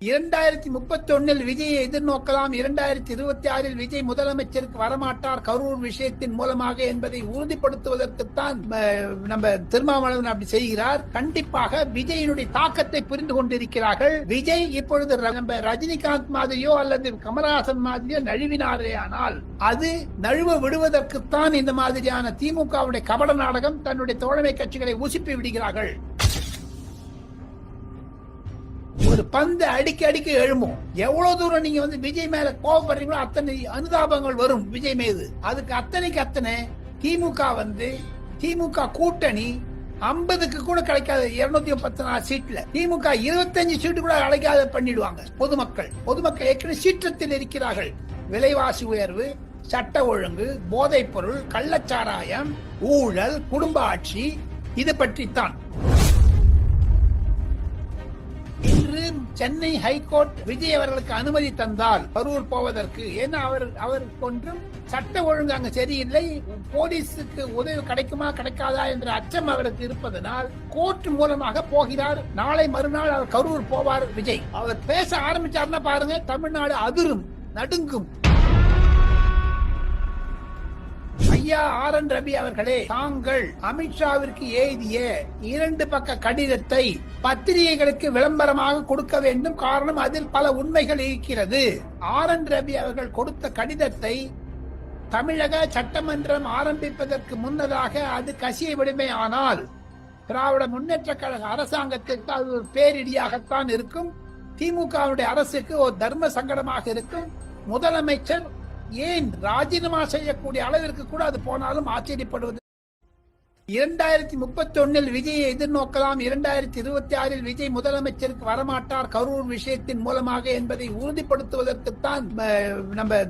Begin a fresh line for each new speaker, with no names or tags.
2031 விஜயை எதிர்நோக்கலாம். 2026 விஜய் முதலமைச்சருக்கு வரமாட்டார் கரூர் விஷயத்தின் மூலமாக என்பதை உறுதிப்படுத்துவதற்குத்தான் நம்ம திருமாவளவன் அப்படி செய்கிறார். கண்டிப்பாக விஜயினுடைய தாக்கத்தை புரிந்து கொண்டிருக்கிறார்கள். விஜய் இப்பொழுது நம்ம ரஜினிகாந்த் மாதிரியோ அல்லது கமலஹாசன் மாதிரியோ நழுவினாரே, ஆனால் அது நழுவ விடுவதற்குத்தான் இந்த மாதிரியான திமுகவுடைய கபட நாடகம் தன்னுடைய தோழமை கட்சிகளை உசுப்பி விடுகிறார்கள். ஒரு பந்து அடிக்க எழும்பும். எவ்வளவு தூரம் நீங்க விஜய் மேல கோபப்படுறீங்களோ அத்தனை அனுதாபங்கள் வரும் விஜய் மீது. அதுக்கு அத்தனை திமுக கூட்டணி 50க்கு கூட கிடைக்காது. 234 சீட்ல திமுக 25 சீட்டு கூட அழைக்காத பண்ணிடுவாங்க. பொதுமக்கள் ஏற்கனவே சீற்றத்தில் இருக்கிறார்கள். விலைவாசி உயர்வு, சட்ட ஒழுங்கு, போதைப் பொருள், கள்ளச்சாராயம், ஊழல், குடும்ப ஆட்சி, இது பற்றித்தான் இன்று சென்னை ஹைகோர்ட் விஜய் அவர்களுக்கு அனுமதி தந்தால் கரூர் போவதற்கு. ஏன்னா அவருக்கு ஒன்றும் சட்ட ஒழுங்கு அங்க சரியில்லை, போலீஸுக்கு உதவி கிடைக்குமா கிடைக்காதா என்ற அச்சம் அவருக்கு இருப்பதனால் கோர்ட் மூலமாக போகிறார். நாளை மறுநாள் அவர் கரூர் போவார் விஜய். அவர் பேச ஆரம்பிச்சார்னா பாருங்க, தமிழ்நாடு அதிரும், நடுங்கும். ஐயா RN ரவி அவர்களே, தாங்கள் அமித்ஷாவிற்கு எழுதிய 2 பக்க கடிதத்தை பத்திரிகைகளுக்கு விளம்பரமாக கொடுக்க வேண்டும். காரணம், அதில் பல உண்மைகள் இருக்கிறது. RN ரவி அவர்கள் கொடுத்த கடிதத்தை தமிழக சட்டமன்றம் ஆரம்பிப்பதற்கு முன்னதாக அது கசிய விடுமே. ஆனால் திராவிட முன்னேற்ற கழக அரசாங்கத்திற்கு அது ஒரு பேரிடியாகத்தான் இருக்கும். திமுகவுடைய அரசுக்கு ஒரு தர்ம சங்கடமாக இருக்கும். முதலமைச்சர் ஏன் ராஜினாமா செய்யக்கூடிய அளவிற்கு கூட அது போனாலும் ஆச்சரியப்படுவது. 2031 விஜயை எதிர்நோக்கலாம். 2026 விஜய் முதலமைச்சருக்கு வரமாட்டார் கரூர் விஷயத்தின் மூலமாக என்பதை உறுதிப்படுத்துவதற்குத்தான் நம்ம